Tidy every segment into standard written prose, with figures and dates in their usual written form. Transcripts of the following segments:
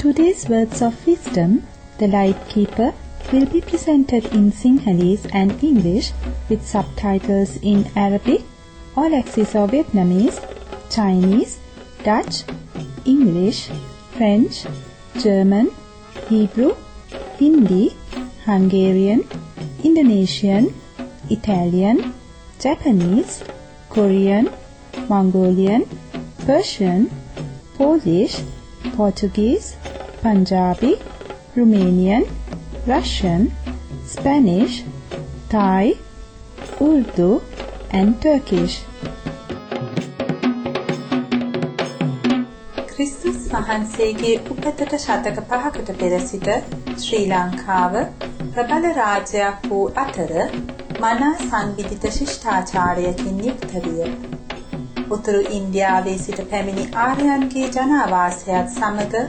Today's words of wisdom, The Light Keeper, will be presented in Sinhalese and English with subtitles in Arabic, All Access or Vietnamese, Chinese, Dutch, English, French, German, Hebrew, Hindi, Hungarian, Indonesian, Italian, Japanese, Korean, Mongolian, Persian, Polish, Portuguese, Punjabi, Romanian, Russian, Spanish, Thai, Urdu, and Turkish. ක්‍රිස්තුස් වහන්සේගේ උපතට ශතක 5කට පෙර සිට ශ්‍රී ලංකාව ප්‍රබල රාජ්‍යයක් වූ අතර මනා සංවිධිත ශිෂ්ටාචාරයකින් යුක්ත විය. උතුරු ඉන්දියාවේ සිට පැමිණි ආර්යයන්ගේ ජනාවාසයත් සමග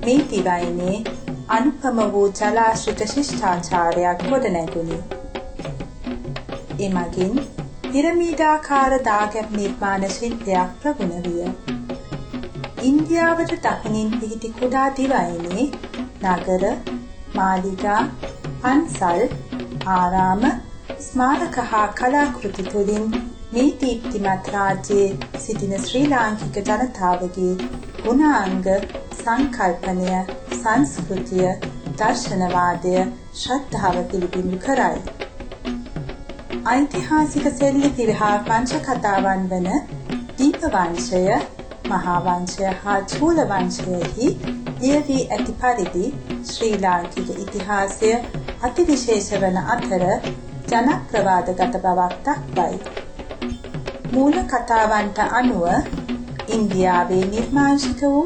මේ දිවයිනේ අනුපම වූ ජලාශ්‍රිත ශිෂ්ටාචාරයක් ගොඩනැගුණි. එමගින් පිරමීඩාකාර දාගැබ් නිර්මාණ ශිල්පයක් ප්‍රගුණ විය. ඉන්දියාවට දකුණින් පිහිටි කුඩා දිවයිනේ නගර, මාලිගා, පන්සල්, ආරාම, ස්මාරක හා කලාකෘති තුළින් මේ දීප්තිමත් රාජ්‍යයේ සිටින ශ්‍රී ලාංකික ජනතාවගේ ගුණාංග, සංකල්පනය, සංස්කෘතිය, දර්ශනවාදය, ශ්‍රද්ධාව පිළිබිඹු කරයි. ඓතිහාසික සෙල්ලිපි හා වංශ කතාවන් වන දීප වංශය, මහා වංශය හා චූල වංශයෙහි ලියවී ඇති පරිදි ශ්‍රී ලාංකික ඉතිහාසය අතිවිශේෂ වන අතර ජනප්‍රවාදගත බවක් දක්වයි. මූල කතාවන්ට අනුව ඉන්දියාවේ නිර්මාංශික වූ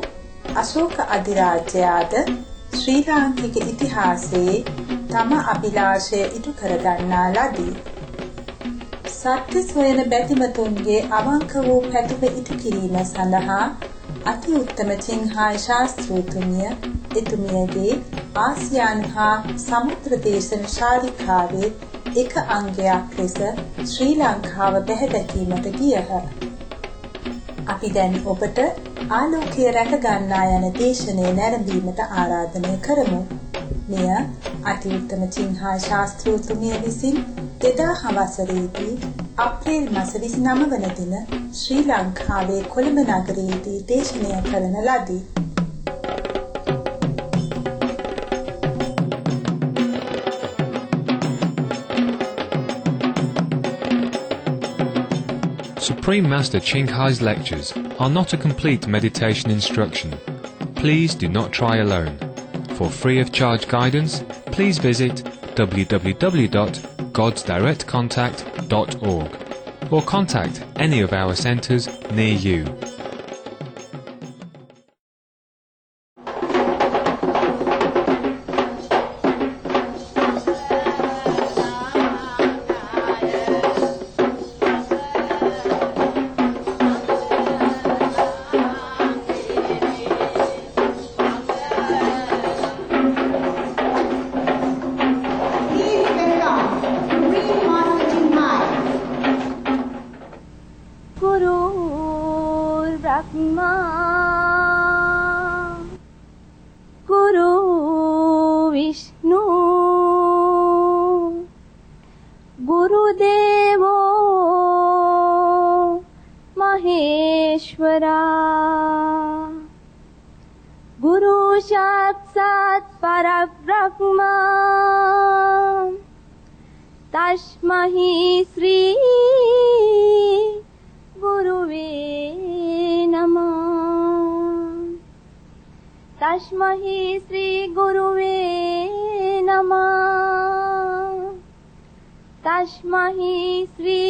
අශෝක අධිරාජ්‍යයාද ශ්‍රී ලාංකික ඉතිහාසයේ තම අභිලාෂය ඉටු කරගන්නා ලදී. සත්‍ය සොයන බැතිමතුන්ගේ අවංක වූ පැතුම ඉටු කිරීම සඳහා අති උත්තම චින්හාය ශාස්ත්‍රූතුමිය එතුමියගේ ආසියානු හා සමුද්‍ර දේශන ශාරිකාවේ එක අංගයක් ලෙස ශ්‍රී ලංකාව බැහැදැකීමට ගියහ. අපි දැන් ඔබට ආලෝකය රැක ගන්නා යන දේශනය නැරඹීමට ආරාධනය කරමු. මෙය අති උත්තම චින්හාය ශාස්ත්‍රූතුමිය විසින් 2000 වසරේදී අප්‍රේල් මාස 29 වන දින ශ්‍රී ලංකාවේ කොළඹ නගරයේදී දේශනය කරන ලදී. Supreme Master Ching Hai's lectures are not a complete meditation instruction. Please do not try alone. For free of charge guidance, please visit www.godsdirectcontact.org or contact any of our centres near you. Guru Saksat Parabrahma Tashmahi Sri Guruve Namah Tashmahi Sri Guruve Namah Tashmahi Sri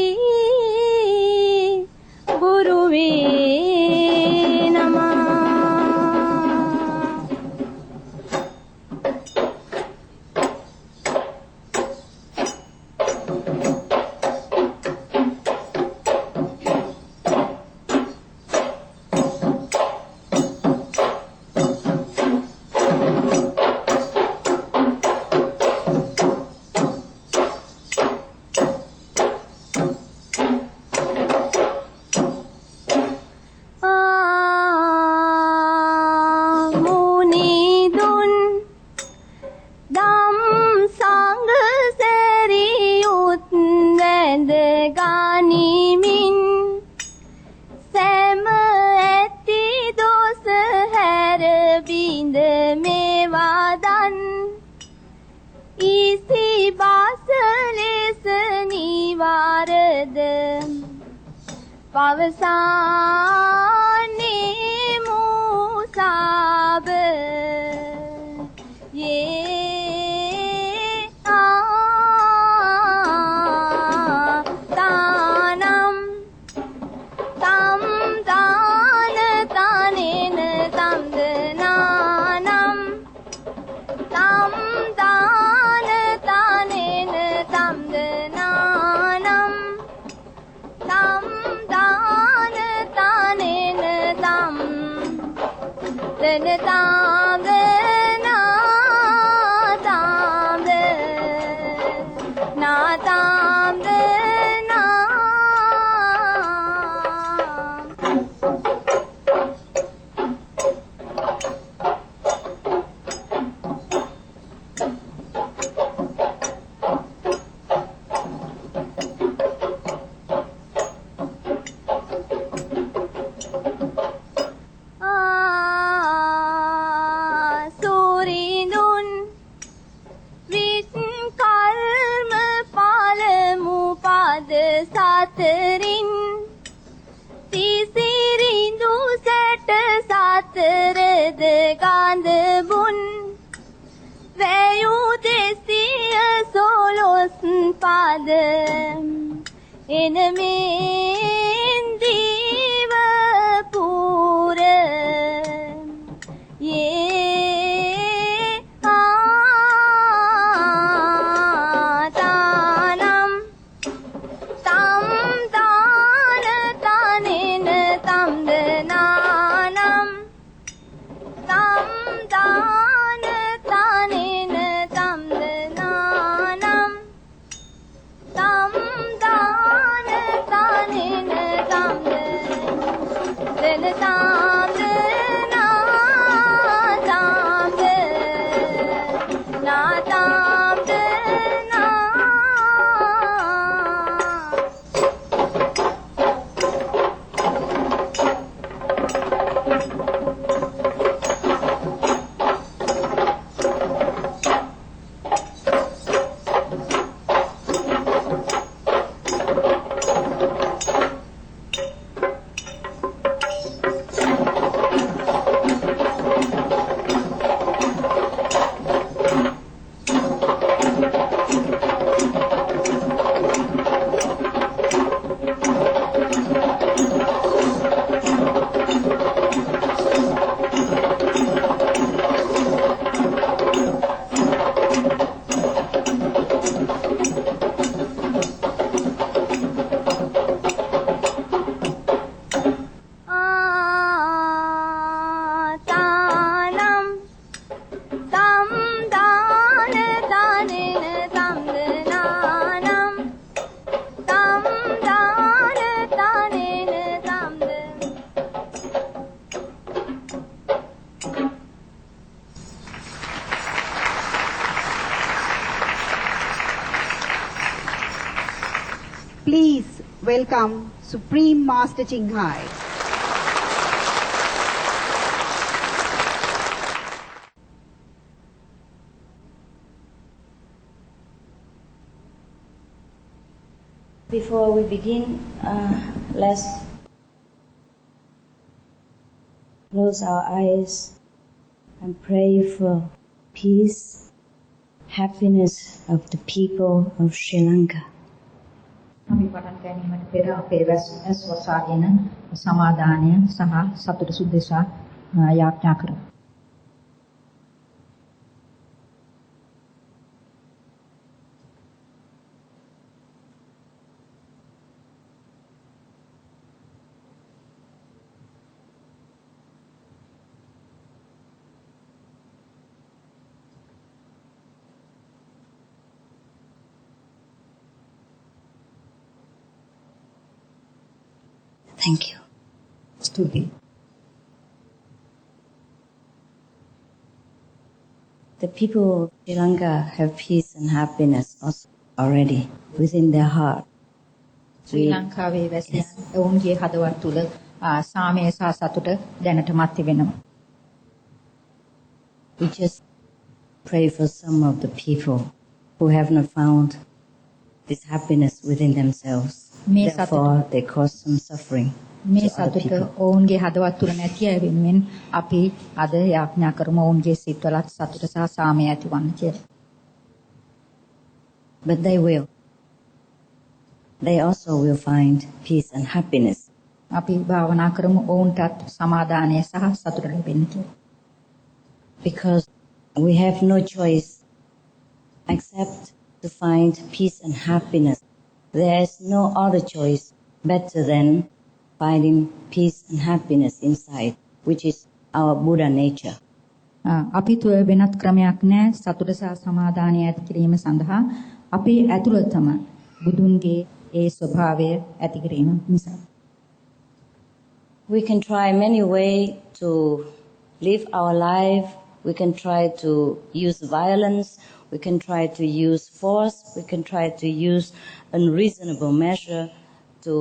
Guruve Namah. සාබද පවසන්නේ මුසාබ තානම් තම් දාන තනෙන තම්දනානම් තම් දාන තනෙන තම්දනානම් තම් දාන තනෙන තම් තන තාඹ නාතාඹ නාතාඹ සූරිඳුන් විත් කල්ම පළමු පද සතරින් තිසිරිඳු සැට සතරද ගඳ බුන් වැයු දෙසිය සොළොස් පද එනමෙන් දීව පුර තානම් තම් දාන තනෙන තම්දනානම් තම් දාන තනෙන තම්දනානම් තම් දාන තනෙන තම්ද දෙන තම්ද නාතාම්ද නාතාම්ද නා තානම් තම් දාන තනෙන තම්දනානම් තම් දාන තනෙන තම්ද Please welcome Supreme Master Chinghai. Before we begin, let's close our eyes and pray for peace, happiness of the people of Sri Lanka. අපි පටන් ගැනීමට පෙර අපේ වැස් වසාගෙන සමාදානය සහ සතුට සුදෙසා යාඥා කරමු. Thank you. ස්තුතියි. The people of Sri Lanka have peace and happiness also already within their heart. ශ්‍රී ලංකාවේ වැසියන් ඔවුන්ගේ හදවත් තුල සාමය සහ සතුට දැනටමත් තිබෙනවා. We just pray for some of the people who have not found this happiness within themselves. මේ Therefore, they cause some suffering මේ to other සතුට people. ඔවුන්ගේ හදවත් තුළ නැති අය වෙනුවෙන් අපි අද යාඥා කරමු ඔවුන්ගේ සිත්වලත් සතුට සහ සාමය ඇතිවන්න කියලා. But they will. They also will find peace and happiness. අපි භාවනා කරමු ඔවුන්ටත් සමාදානය සහ සතුට ලැබෙන්න කියලා. Because we have no choice except to find peace and happiness. There is no other choice better than finding peace and happiness inside, which is our Buddha nature. අපි තුළ වෙනත් ක්‍රමයක් නැහැ සතුට සහ සමාදානය ඇති කිරීම සඳහා අපේ ඇතුළතම බුදුන්ගේ ඒ ස්වභාවය ඇති කිරීම නිසා. We can try many ways to live our life. We can try to use violence. We can try to use force. We can try to use unreasonable measure to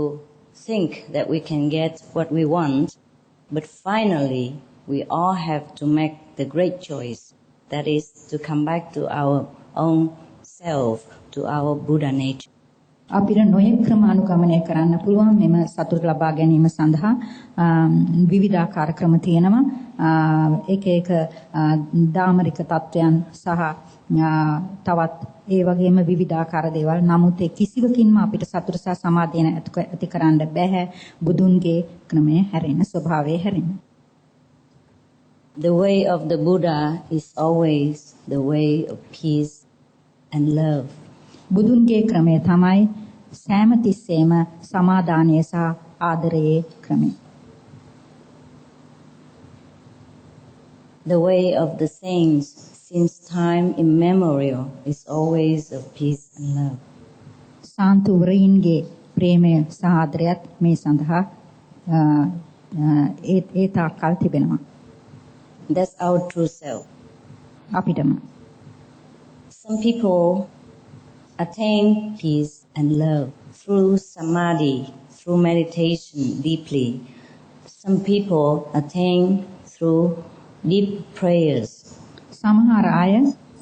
think that we can get what we want. But finally, we all have to make the great choice. That is to come back to our own self, to our Buddha nature. අපිට නොයෙක් ක්‍රම අනුගමනය කරන්න පුළුවන් මෙම සතුට ලබා ගැනීම සඳහා විවිධාකාර ක්‍රම තියෙනවා එක එක දාමරික තත්වයන් සහ තවත් ඒ වගේම විවිධාකාර දේවල් නමුත් ඒ කිසිවකින්ම අපිට සතුට සහ සමාධිය ඇති කරන්න බෑ බුදුන්ගේ ක්‍රමය හැරෙන ස්වභාවය හැරෙන. The way of the Buddha is always the way of peace and love. බුදුන්ගේ ක්‍රමය තමයි සෑම තිස්සෙම සමාදානය සහ ආදරයේ ක්‍රමය. The way of the saints since time immemorial is always of peace and love. සාන්තුවරින්ගේ ප්‍රේමය සහ ආදරයත් මේ සඳහා ඒ තාක්කල් තිබෙනවා. That's our true self. අපිටම Some people attain peace and love through samadhi, through meditation deeply. Some people attain through deep prayers. සමහර අය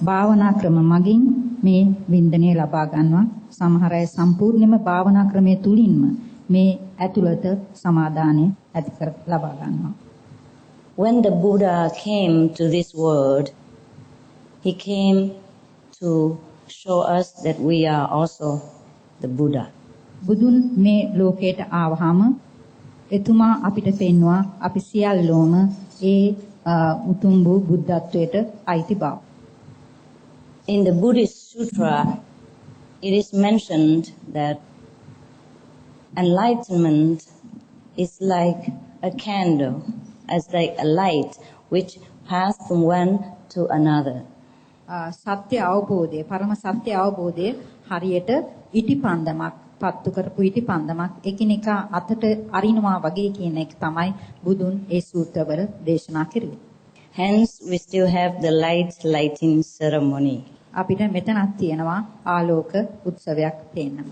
භාවනා ක්‍රම මගින් මේ වින්දනය ලබා ගන්නවා. සමහර අය සම්පූර්ණයෙන්ම භාවනා ක්‍රමයේ තුලින්ම මේ ඇතුළත සමාදානය ඇති කර ලබා ගන්නවා. When the Buddha came to this world, he came to show us that we are also the Buddha. බුදුන් මේ ලෝකයට ආවහම එතුමා අපිට පෙන්වුවා අපි සියල්ලෝම ඒ උතුම් වූ බුද්ධත්වයට අයිති බව. In the Buddhist Sutra, it is mentioned that enlightenment is like a candle, as like a light which passes from one to another. සත්‍ය අවබෝධය පරම සත්‍ය අවබෝධය හරියට ඉටිපන්දමක් පත්තු කරපු ඉටිපන්දමක් එකිනෙකා අතට අරිනවා වගේ කියන එක තමයි බුදුන් ඒ සූත්‍රවල දේශනා කරුවේ. Hence, we still have the light lighting ceremony. අපිට මෙතනක් තියෙනවා ආලෝක උත්සවයක් පේන්නම.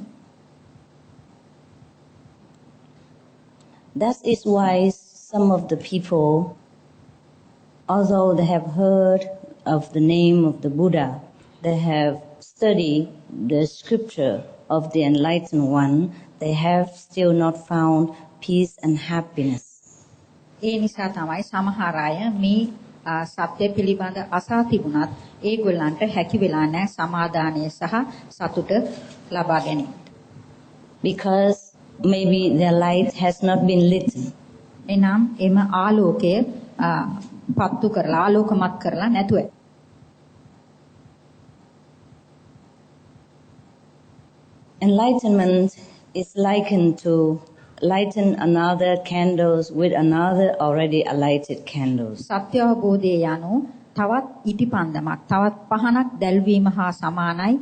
That is why some of the people, although they have heard of the name of the Buddha, they have studied the scripture of the enlightened one, they have still not found peace and happiness. ඒ නිසා තමයි සමහර අය මේ සත්‍ය පිළිබඳ අසා තිබුණත් ඒගොල්ලන්ට හැකි වෙලා නැහැ සමාදානය සහ සතුට ලබා ගැනීමට. Because maybe their light has not been lit. එනම් එම ආලෝකය පත්තු කරලා ආලෝකමත් කරලා නැතුව. Enlightenment is likened to lighten another candles with another already alighted candles. සත්‍ය අවබෝධය යනු තවත් ඉටිපන්දමක් තවත් පහනක් දැල්වීම හා සමානයි.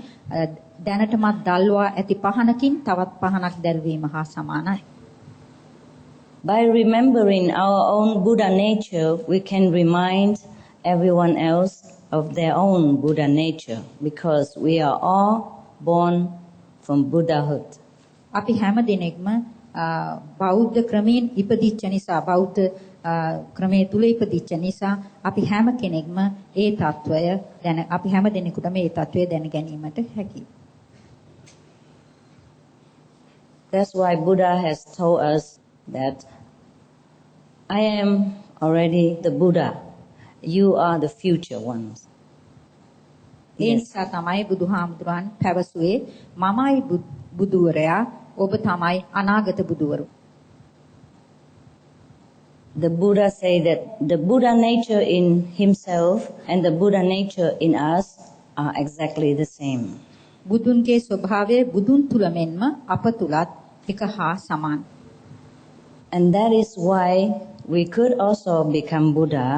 දැනටමත් දල්වා ඇති පහනකින් තවත් පහනක් දැල්වීම හා සමානයි. By remembering our own Buddha nature, we can remind everyone else of their own Buddha nature, because we are all born from Buddhahood. අපි හැම දිනෙකම බෞද්ධ ක්‍රමයෙන් ඉපදිච්ච නිසා බෞද්ධ ක්‍රමයේ තුල ඉපදිච්ච නිසා අපි හැම කෙනෙක්ම ඒ తত্ত্বය අපි හැම දිනෙකටම ඒ తত্ত্বය දැන ගැනීමට හැකියි. That's why Buddha has told us that I am already the Buddha. You are the future ones. ඒ නිසා තමයි බුදුහාමුදුරන් පැවසුවේ මමයි බුදුවරයා ඔබ තමයි අනාගත බුදුවරු. The Buddha say that the Buddha nature in himself and the Buddha nature in us are exactly the same. බුදුන්ගේ ස්වභාවය බුදුන් තුල මෙන්ම අප තුලත් එක හා සමාන. And that is why we could also become Buddha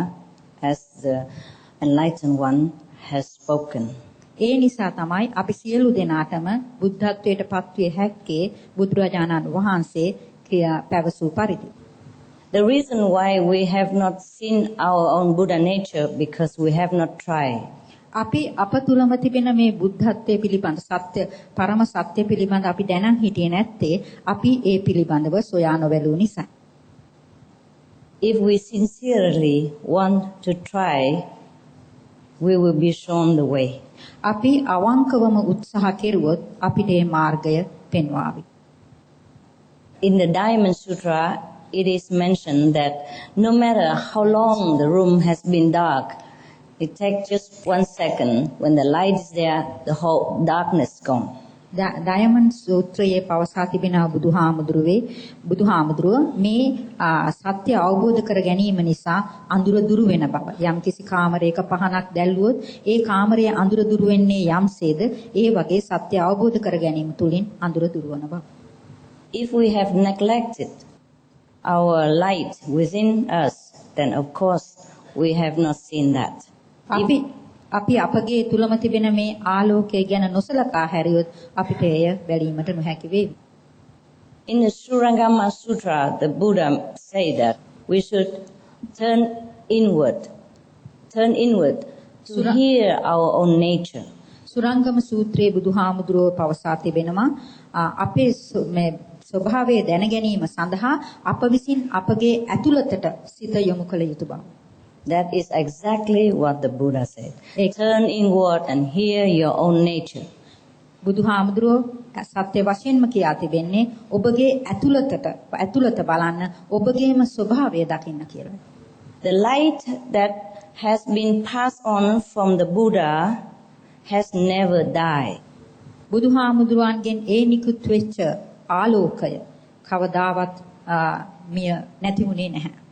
as the enlightened one has spoken. ඒ නිසා තමයි අපි සියලු දෙනාටම බුද්ධත්වයට පත්විය හැක්කේ බුදුරජාණන් වහන්සේ පැවසූ පරිදි. The reason why we have not seen our own Buddha nature because we have not tried. අපි අප තුලම තිබෙන මේ බුද්ධත්වයේ පිළිබඳ සත්‍ය පරම සත්‍ය පිළිබඳ අපි දැනන් හිටියේ නැත්තේ අපි ඒ පිළිබඳව සොයා නොබැලූ නිසා. If we sincerely want to try, we will be shown the way. අපි අවංකවම උත්සාහ කෙරුවොත් අපිට මේ මාර්ගය පෙන්වාවි. In the Diamond Sutra, it is mentioned that no matter how long the room has been dark, it takes just 1 second. When the light is there, the whole darkness gone. Diamond සූත්‍රයේ පවසා තිබෙනා බුදුහාමුදුරුව මේ සත්‍ය අවබෝධ කර ගැනීම නිසා අඳුර දුරු වෙන බව. යම්කිසි කාමරයක පහනක් දැල්වුවොත් ඒ කාමරයේ අඳුර දුරු වෙන්නේ යම්සේද ඒ වගේ සත්‍ය අවබෝධ කර ගැනීම තුලින් අඳුර දුරු වන බව. If we have neglected our light within us, then of course we have not seen that. අපි අපගේ තුලම තිබෙන මේ ආලෝකය ගැන නොසලකා හැරියොත් අපිට එය බැලීමට නොහැකි වේවි. In the Surangama Sutra, the Buddha say that we should turn inward to hear our own nature. සුරංගම සූත්‍රයේ බුදුහාමුදුරුව පවසා තිබෙනවා අපේ මේ ස්වභාවය දැන ගැනීම සඳහා අප විසින් අපගේ ඇතුළතට සිත යොමු කළ යුතු බව. That is exactly what the Buddha said. Turn inward and hear your own nature. බුදුහාමුදුරුව සත්‍ය වශයෙන්ම කියා තිබෙන්නේ ඔබගේ ඇතුළත බලන්න ඔබගේම ස්වභාවය දකින්න කියලා. The light that has been passed on from the Buddha has never died. බුදුහාමුදුරුවන්ගෙන් ඒ නිකුත් වෙච්ච ආලෝකය කවදාවත් මිය නැති වුණේ නැහැ.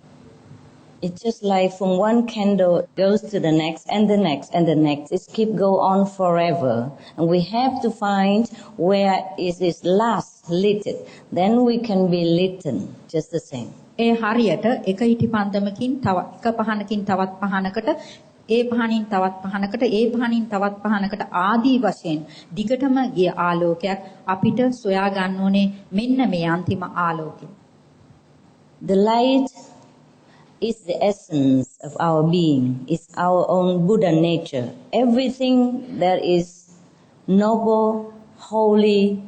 It's just like from one candle goes to the next and the next and the next. It keep go on forever. And we have to find where it is last lit. Then we can be lit just the same. ඒ හරියට එක ඉටි පන්දමකින් තව එක පහනකින් තවත් පහනකට ඒ පහනින් තවත් පහනකට ඒ පහනින් තවත් පහනකට ආදී වශයෙන් දිගටම ගිය ආලෝකයක් අපිට සොයා ගන්න ඕනේ මෙන්න මේ අන්තිම ආලෝකය. The light is the essence of our being, is our own Buddha nature. Everything that is noble, holy,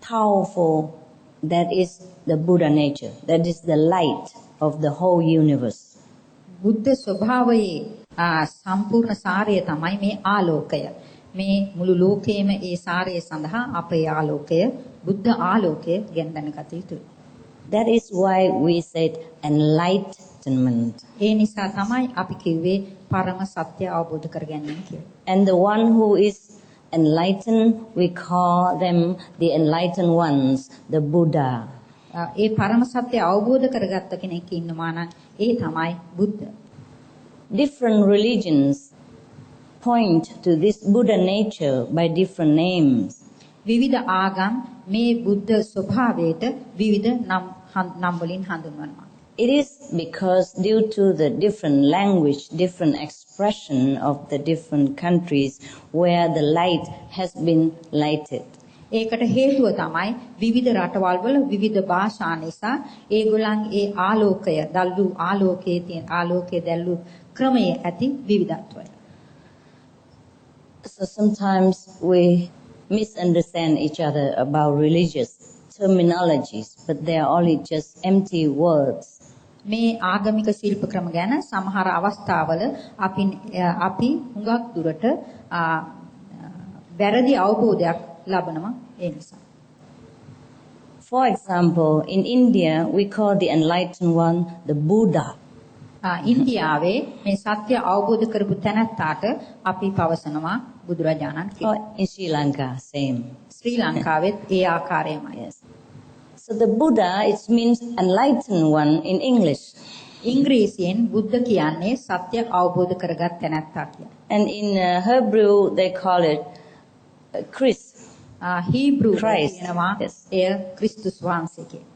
powerful, that is the Buddha nature. That is the light of the whole universe. බුද්ධ ස්වභාවයේ සම්පූර්ණ සාරය තමයි මේ ආලෝකය. මේ මුළු ලෝකයේම ඒ සාරය සඳහා අපේ ආලෝකය බුද්ධ ආලෝකය ගැන දැනගත යුතුයි. That is why we said enlightenment. ඒ නිසා තමයි අපි කිව්වේ පරම සත්‍ය අවබෝධ කර ගැනීම කියලා. And the one who is enlightened, we call them the enlightened ones, the Buddha. ඒ පරම සත්‍ය අවබෝධ කරගත්ත කෙනෙක් ඉන්නවා නම් ඒ තමයි බුද්ධ. Different religions point to this Buddha nature by different names. විවිධ ආගම් මේ බුද්ධ ස්වභාවයට විවිධ නම් වලින් හඳුන්වනවා. It is because due to the different language, different expression of the different countries where the light has been lighted. ඒකට හේතුව තමයි විවිධ රටවල් වල විවිධ භාෂා නිසා ඒගොල්ලන් ඒ ආලෝකය දැල්ලු ආලෝකයේ තියෙන ආලෝකයේ දැල්ලු ක්‍රමයේ ඇති විවිධත්වය. So sometimes we misunderstand each other about religious terminologies, but they are only just empty words. මේ ආගමික ශිල්ප ක්‍රම ගැන සමහර අවස්ථාවල අපි හුඟක් දුරට වැරදි අවබෝධයක් ලබනවා ඒ නිසා. For example, in India, we call the enlightened one the Buddha. ඉන්දියාවේ මේ සත්‍ය අවබෝධ කරපු තැනැත්තාට අපි පවසනවා බුදුරජාණන් Or කියලා. in Sri Lanka, same. Sri ලංකාවෙත් A ආකාරයමයි. Yes. So the Buddha, it means enlightened one in English. ඉංග්‍රීසියෙන් බුද්ධ කියන්නේ සත්‍ය අවබෝධ කරගත් තැනැත්තා කියලා. And in Hebrew, they call it Christ. හීබ්‍රු Christ. කියනවා Yes. එය ක්‍රිස්තුස් වහන්සේ කියලා.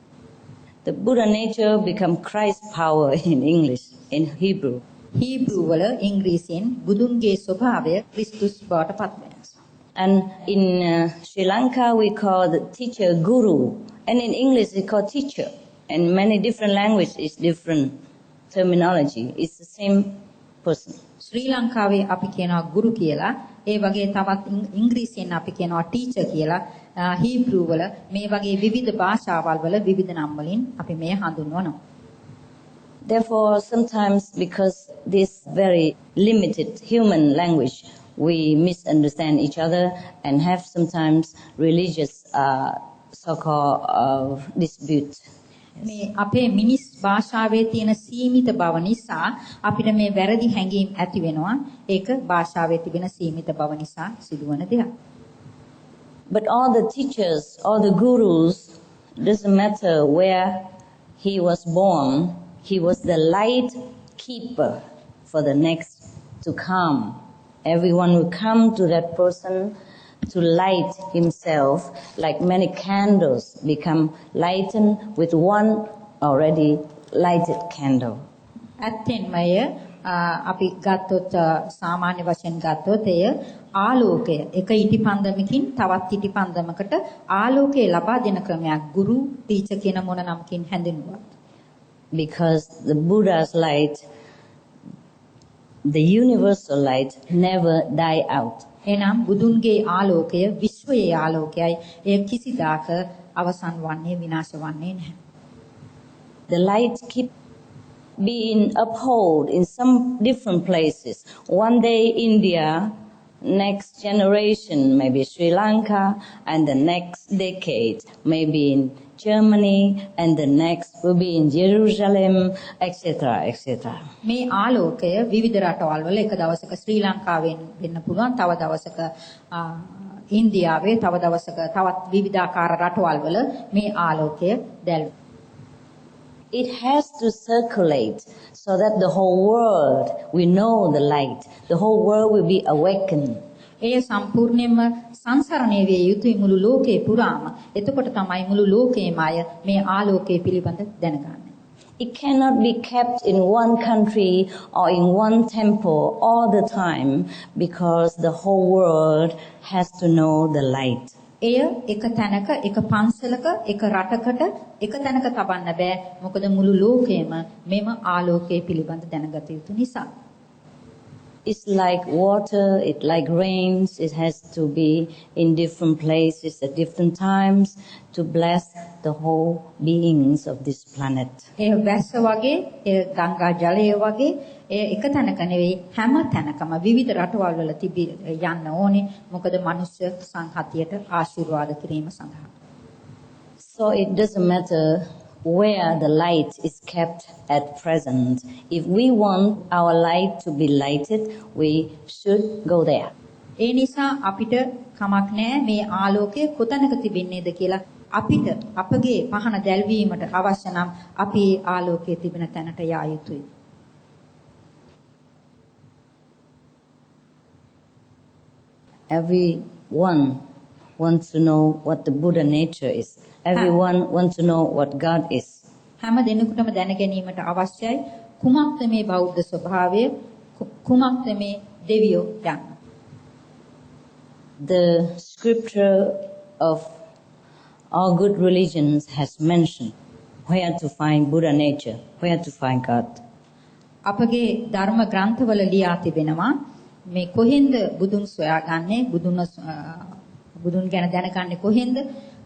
The Buddha nature become Christ power in English, in Hebrew. හීබ්‍රු වල ඉංග්‍රීසියෙන් බුදුන්ගේ ස්වභාවය ක්‍රිස්තුස් බවට පත් වෙනවා. And in Sri Lanka, we call the teacher guru. And in English, we call teacher. And many different languages is different terminology. It's the same person. ශ්‍රී ලංකාවේ අපි කියනවා ගුරු කියලා. ඒ වගේ තවත් ඉංග්‍රීසියෙන් අපි කියනවා ටීචර් කියලා. හීබ්‍රු වල මේ වගේ විවිධ භාෂාවල් වල විවිධ නම් වලින් අපි මේ හඳුන්වනවා. Therefore, sometimes because this very limited human language, we misunderstand each other and have sometimes religious so-called dispute. මේ අපේ මිනිස් භාෂාවේ තියෙන සීමිත බව නිසා අපිට මේ වැරදි හැඟීම් ඇති වෙනවා. ඒක භාෂාවේ තිබෙන සීමිත බව නිසා සිදුවන දෙයක්. But all the teachers, all the gurus, doesn't matter where he was born, he was the light keeper for the next to come. Everyone will come to that person to light himself, like many candles become lightened with one already lighted candle. ඇත්තෙන්මය අපි ගත්තොත් සාමාන්‍ය වශයෙන් ගත්තොත් එය ආලෝකය එක ඉටිපන්දමකින් තවත් ඉටිපන්දමකට ආලෝකය ලබා දෙන ක්‍රමයක් ගුරු ටීචර් කියන මොන නමකින් හැඳින්වුවත්. Because the Buddha's light, the universal light, never die out. එනම් බුදුන්ගේ ආලෝකය විශ්වයේ ආලෝකයයි. එය කිසිදාක අවසන් වන්නේ විනාශ වන්නේ නැහැ. The light keep being upheld in some different places. One day India, next generation maybe Sri Lanka, and the next decade maybe in Germany, and the next will be in Jerusalem, etc., etc. මේ ආලෝකය විවිධ රටවල් වල එක දවසක ශ්‍රී ලංකාවෙන් වෙන්න පුළුවන්, තව දවසක ඉන්දියාවේ, තව දවසක තවත් විවිධාකාර රටවල් වල මේ ආලෝකය දැල්වෙනවා. It has to circulate so that the whole world will know the light. The whole world will be awakened. එය සම්පූර්ණයෙන්ම සංසරණය විය යුතුයි මුළු ලෝකේ පුරාම. එතකොට තමයි මුළු ලෝකේම අය මේ ආලෝකය පිළිබඳ දැනගන්නේ. It cannot be kept in one country or in one temple all the time because the whole world has to know the light. එය එක තැනක, එක පන්සලක, එක රටකට, එක තැනක තබන්න බෑ. මොකද මුළු ලෝකෙම මෙම ආලෝකය පිළිබඳ දැනගත යුතු නිසා. It's like water, it like rains, it has to be in different places at different times to bless the whole beings of this planet. ඒ වැස්ස වගේ, ඒ ගංගා ජලය වගේ, ඒ එක තැනක නෙවෙයි හැම තැනකම විවිධ රටවල් වල යන්න ඕනේ. මොකද මනුෂ්‍ය සංහතියට ආශිර්වාද කිරීම සඳහා. So it doesn't matter where the light is kept at present. If we want our light to be lighted, we should go there. ඒ නිසා අපිට කමක් නැහැ මේ ආලෝකය කොතැනක තිබෙන්නේද කියලා අපිට අපගේ පහන දැල්වීමට අවශ්‍ය නම් අපි ආලෝකයේ තිබෙන තැනට යා යුතුයි. Everyone wants to know what the Buddha nature is. Everyone wants to know what God is. හැම දිනෙකටම දැන ගැනීමට අවශ්‍යයි කුමක්ද මේ බෞද්ධ ස්වභාවය, කුමක්ද මේ දෙවියෝ යන්න. The scripture of all good religions has mentioned where to find Buddha nature, where to find God. අපගේ ධර්ම ග්‍රන්ථවල ලියා තිබෙනවා මේ කොහෙන්ද බුදුන් සොයාගන්නේ, බුදුන් ගැන දැනගන්නේ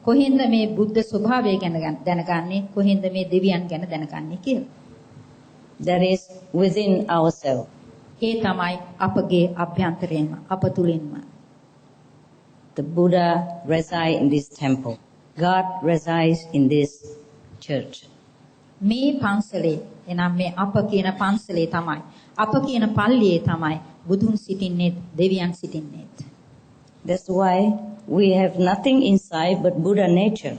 කොහෙන්ද මේ බුද්ධ ස්වභාවය ගැන දැනගන්නේ, කොහෙන්ද මේ දෙවියන් ගැන දැනගන්නේ කියලා. That is within ourselves. ඒ තමයි අපගේ අභ්‍යන්තරයෙන්ම අප තුලින්ම. The Buddha resides in this temple. God resides in this church. මේ පන්සලේ එනම් මේ අප කියන පන්සලේ තමයි අප කියන පල්ලියේ තමයි බුදුන් සිටින්නේ දෙවියන් සිටින්නේ. That's why we have nothing inside but Buddha nature.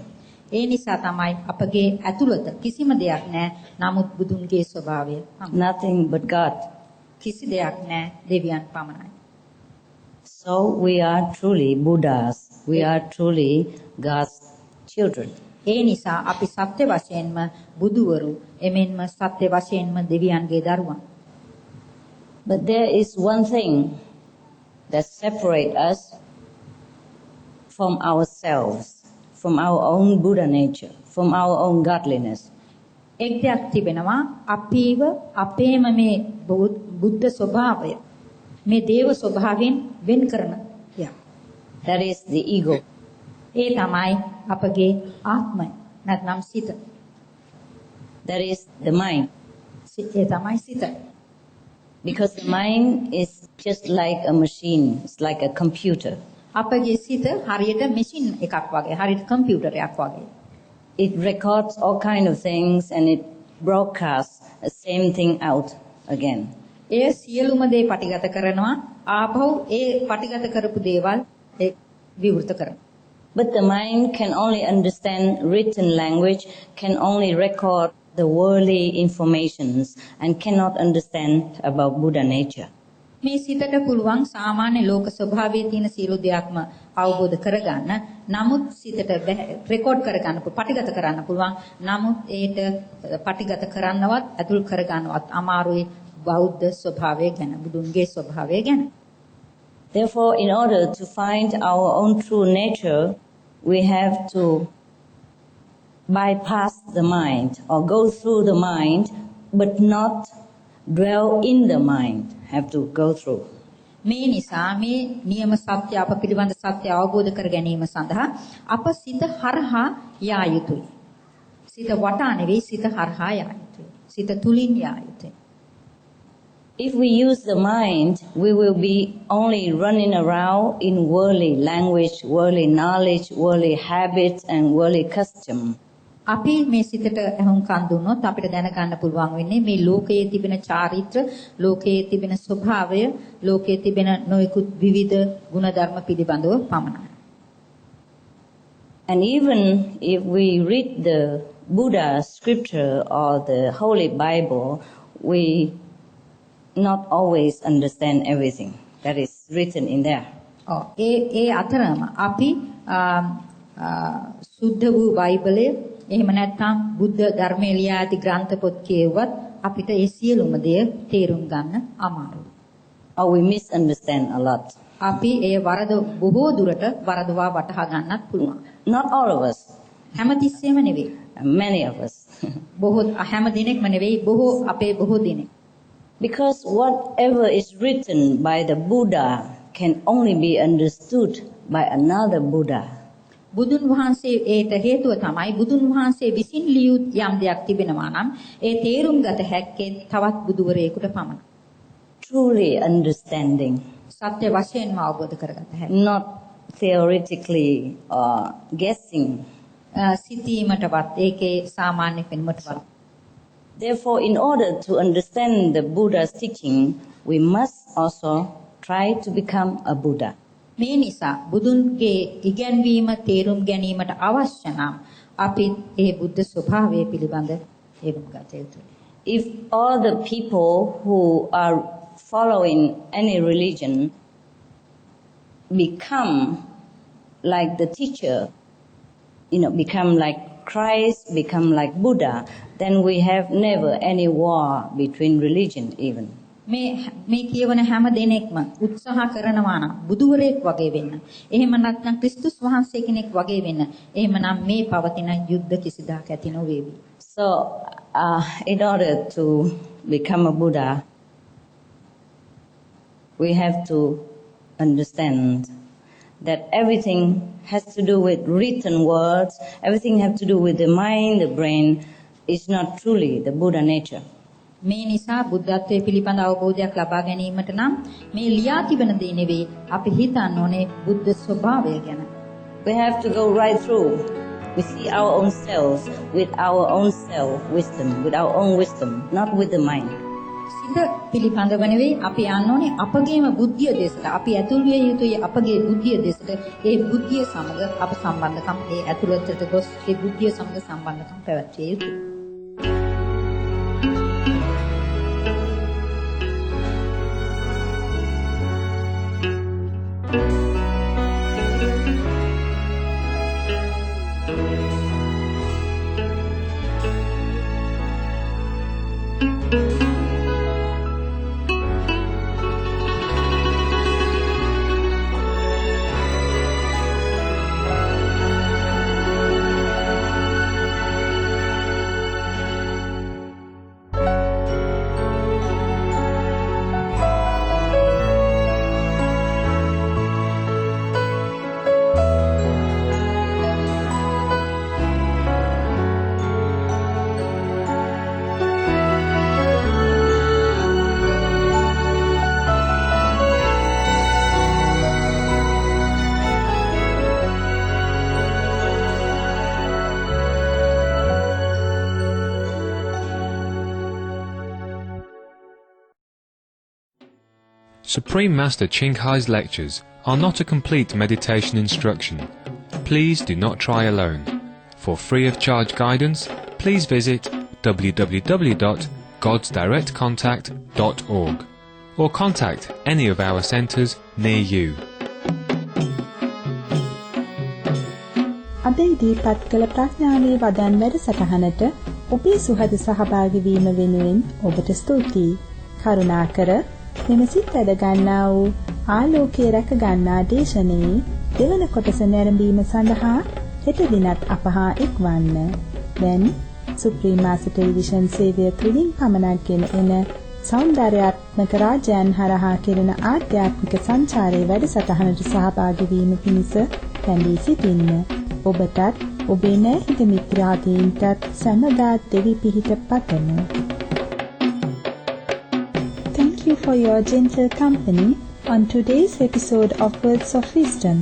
ඒ නිසා තමයි අපගේ ඇතුළත කිසිම දෙයක් නැහැ නමුත් බුදුන්ගේ ස්වභාවය පමණයි. Nothing but God. කිසි දෙයක් නැහැ දෙවියන් පමණයි. So we are truly Buddhas. We are truly God's children. ඒ නිසා අපි සත්‍ය වශයෙන්ම බුදුවරු එමෙන්ම සත්‍ය වශයෙන්ම දෙවියන්ගේ දරුවන්. But there is one thing that separates us from ourselves, from our own Buddha nature, from our own godliness. එක් දෙයක් තිබෙනවා අපේව අපේම මේ බුද්ධ ස්වභාවය මේ දේව ස්වභාවයෙන් වෙන් කරන දෙයක්. That is the ego. ඒ තමයි අපගේ ආත්මය නැත්නම් සිත. That is the mind. ඒ තමයි සිත. Because the mind is just like a machine, it's like a computer. අපගේ සිත හරියට මැෂින් එකක් වගේ, හරියට කම්පියුටරයක් වගේ. It records all kind of things and it broadcasts the same thing out again. ඒ සියලුම දේ පටිගත කරනවා ආපහු ඒ පටිගත කරපු දේවල් ඒ විවෘත කරනවා. But the mind can only understand written language, can only record the worldly informations and cannot understand about Buddha nature. මේ සිතට පුළුවන් සාමාන්‍ය ලෝක ස්වභාවයේ තියෙන සියලු දෙයක්ම අවබෝධ කරගන්න. නමුත් සිතට රෙකෝඩ් කරගන්න පටිගත කරන්න පුළුවන්. නමුත් ඒට පටිගත කරන්නවත් අතුල් කරගන්නවත් අමාරුයි බෞද්ධ ස්වභාවය ගැන, බුදුන්ගේ ස්වභාවය ගැන. Therefore, in order to find our own true nature, we have to bypass the mind or go through the mind, but not dwell in the mind. Have to go through. මේ නිසා මේ නියම සත්‍ය අප පිළිබඳ සත්‍ය අවබෝධ කර ගැනීම සඳහා අප සිත හරහා යා යුතුයි. සිත වටා නෙවෙයි සිත හරහා යා යුතුයි. සිත තුලින් යා යුතුයි. If we use the mind, we will be only running around in worldly language, worldly knowledge, worldly habits and worldly custom. අපි මේ සිතට අහුම්කම් දුන්නොත් අපිට දැනගන්න පුළුවන් වෙන්නේ මේ ලෝකයේ තිබෙන චාරිත්‍ර, ලෝකයේ තිබෙන ස්වභාවය, ලෝකයේ තිබෙන නොයෙකුත් විවිධ ගුණධර්ම පිළිබඳව පමණයි. And even if we read the Buddha scripture or the Holy Bible, we not always understand everything that is written in there. ඒ අතරම අපි සුද්ධ වූ බයිබලයේ එහෙම නැත්නම් බුද්ධ ධර්මයේ ලියා ඇති ග්‍රන්ථ පොත් කියවුවත් අපිට ඒ සියලුම දේ තේරුම් ගන්න අමාරුයි. Or we misunderstand a lot. අපි ඒ බොහෝ දුරට වරදවා වටහා ගන්නත් පුළුවන්. Not all of us. හැමතිස්සෙම නෙවෙයි. Many of us. හැම දිනෙකම නෙවෙයි බොහෝ දිනෙක. Because whatever is written by the Buddha can only be understood by another Buddha. බුදුන් වහන්සේ ඒට හේතුව තමයි බුදුන් වහන්සේ විසින් ලියු යම් දෙයක් තිබෙනවා නම් ඒ තේරුම් ගත හැක්කේ තවත් බුදුවරයෙකුට පමණයි. Truly understanding. සත්‍ය වශයෙන්ම අවබෝධ කරගත හැකියි. Not theoretically or guessing. සිතීමටවත් ඒකේ සාමාන්‍ය පෙනුමටවත්. Therefore, in order to understand the Buddha's teaching, we must also try to become a Buddha. මේ නිසා බුදුන්ගේ ඉගැන්වීම තේරුම් ගැනීමට අවශ්‍ය නම් අපි ඒ බුද්ධ ස්වභාවය පිළිබඳ තේරුම් ගත යුතුයි. If all the people who are following any religion become like the teacher, become like Christ, become like Buddha, then we have never any war between religion even. මේ කියවන හැම දෙනෙක්ම උත්සාහ කරනවා නම් බුදුවරයෙක් වගේ වෙන්න. එහෙම නැත්නම් ක්‍රිස්තුස් වහන්සේ කෙනෙක් වගේ වෙන්න. එහෙමනම් මේ පවතින යුද්ධ කිසිදාක ඇති නොවේවි. So, in order to become a Buddha, we have to understand that everything has to do with written words, everything has to do with the mind, the brain, is not truly the Buddha nature. මේ නිසා බුද්ධත්වයේ පිළිබඳ අවබෝධයක් ලබා ගැනීමට නම් මේ ලියා තිබෙන දේ නෙවෙයි අපි හිතන්න ඕනේ බුද්ධ ස්වභාවය ගැන. We have to go right through We see our own selves with our own self-wisdom, with our own wisdom, not with the mind. සිත පිළිබඳව නෙවෙයි අපි යන්න ඕනේ අපගේම බුද්ධිය දෙසට. අපි ඇතුල් විය යුතුයි අපගේ බුද්ධිය දෙසට. ඒ බුද්ධිය සමග අප සම්බන්ධකම් ඒ ඇතුළතට ගොස් ඒ බුද්ධිය සමග සම්බන්ධකම් පැවැත්විය යුතුයි. Supreme Master Ching Hai's lectures are not a complete meditation instruction. Please do not try alone. For free of charge guidance, please visit www.godsdirectcontact.org or contact any of our centres near you. අද ඉදිරිපත් කළ ප්‍රඥාවේ වදන් වැඩසටහනට ඔබේ සුහද සහභාගී වීම වෙනුවෙන් ඔබට ස්තුතියි. කරුණාකර මෙම සිත් වැඩ ගන්නා වූ ආලෝකයේ රැක ගන්නා දේශනයේ දෙවන කොටස නැරඹීම සඳහා හෙට දිනත් අප හා එක්වන්න. දැන් සුප්‍රීම මාස්ටර් ටෙලිවිෂන් සේවය තුළින් පමණක් ගෙන එන සෞන්දර්යාත්මක රාජ්‍යයන් හරහා කෙරෙන ආධ්‍යාත්මික සංචාරයේ වැඩසටහනට සහභාගී වීම පිණිස පැමිණ සිටින්න. ඔබටත් ඔබේ නැහිත මිත්‍රාදීන්ටත් සැමදා දෙවි පිහිට පතමු. Thank you for your gentle company on today's episode of Words of Wisdom.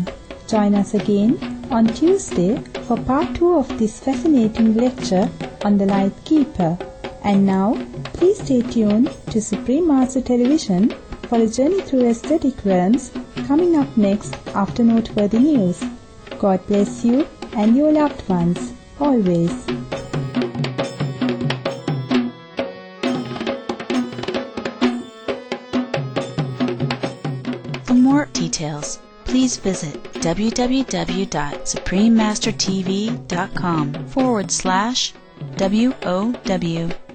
Join us again on Tuesday for part 2 of this fascinating lecture on the Light Keeper. And now, please stay tuned to Supreme Master Television for a journey through aesthetic realms coming up next after noteworthy news. God bless you and your loved ones, always. For more details, please visit www.suprememastertv.com/WOW